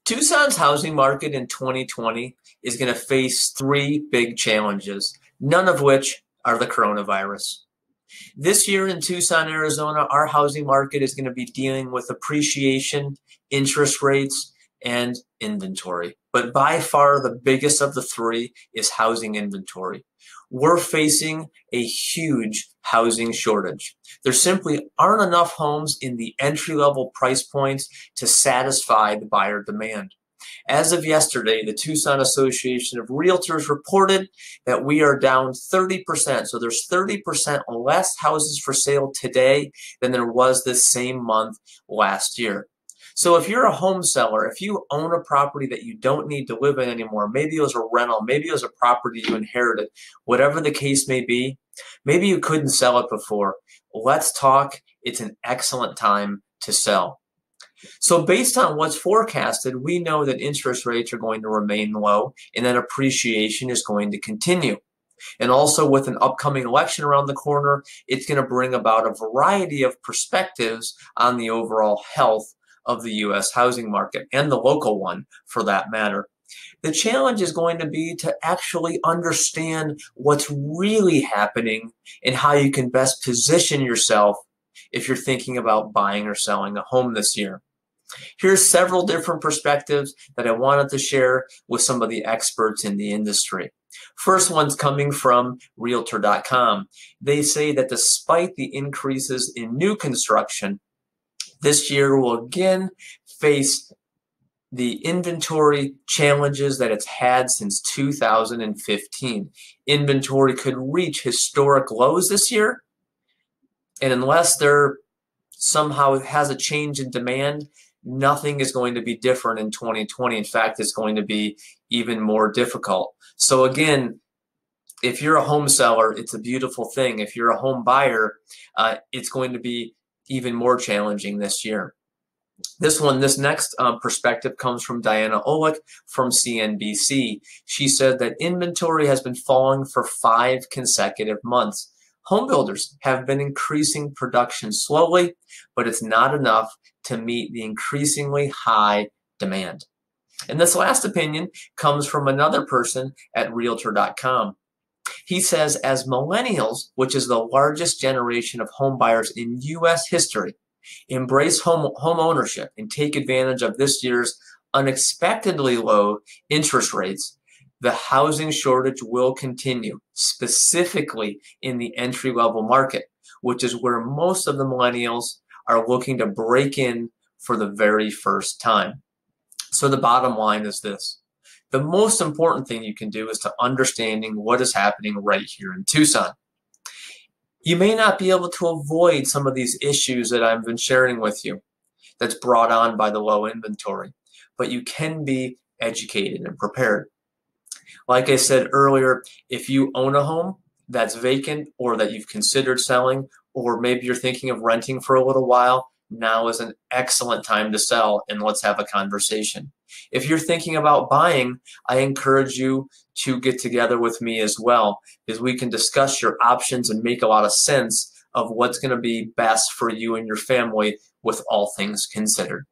Tucson's housing market in 2020 is going to face three big challenges, none of which are the coronavirus. This year in Tucson, Arizona, our housing market is going to be dealing with appreciation, interest rates, and inventory. But by far the biggest of the three is housing inventory. We're facing a huge housing shortage. There simply aren't enough homes in the entry-level price points to satisfy the buyer demand. As of yesterday, the Tucson Association of Realtors reported that we are down 30%. So there's 30% less houses for sale today than there was this same month last year. So if you're a home seller, if you own a property that you don't need to live in anymore, maybe it was a rental, maybe it was a property you inherited, whatever the case may be, maybe you couldn't sell it before. Let's talk. It's an excellent time to sell. So based on what's forecasted, we know that interest rates are going to remain low and that appreciation is going to continue. And also with an upcoming election around the corner, it's going to bring about a variety of perspectives on the overall health of the U.S. housing market and the local one for that matter. The challenge is going to be to actually understand what's really happening and how you can best position yourself if you're thinking about buying or selling a home this year. Here's several different perspectives that I wanted to share with some of the experts in the industry. First one's coming from realtor.com. They say that despite the increases in new construction, this year will again face the inventory challenges that it's had since 2015. Inventory could reach historic lows this year, and unless there somehow has a change in demand, nothing is going to be different in 2020. In fact, it's going to be even more difficult. So again, if you're a home seller, it's a beautiful thing. If you're a home buyer, it's going to be even more challenging this year. This next perspective comes from Diana Olick from CNBC. She said that inventory has been falling for 5 consecutive months. Home builders have been increasing production slowly, but it's not enough to meet the increasingly high demand. And this last opinion comes from another person at realtor.com. He says, as millennials, which is the largest generation of home buyers in U.S. history, embrace home ownership and take advantage of this year's unexpectedly low interest rates, the housing shortage will continue, specifically in the entry-level market, which is where most of the millennials are looking to break in for the very first time. So the bottom line is this. The most important thing you can do is to understanding what is happening right here in Tucson. You may not be able to avoid some of these issues that I've been sharing with you that's brought on by the low inventory, but you can be educated and prepared. Like I said earlier, if you own a home that's vacant or that you've considered selling, or maybe you're thinking of renting for a little while, now is an excellent time to sell, and let's have a conversation. If you're thinking about buying, I encourage you to get together with me as well, because we can discuss your options and make a lot of sense of what's going to be best for you and your family with all things considered.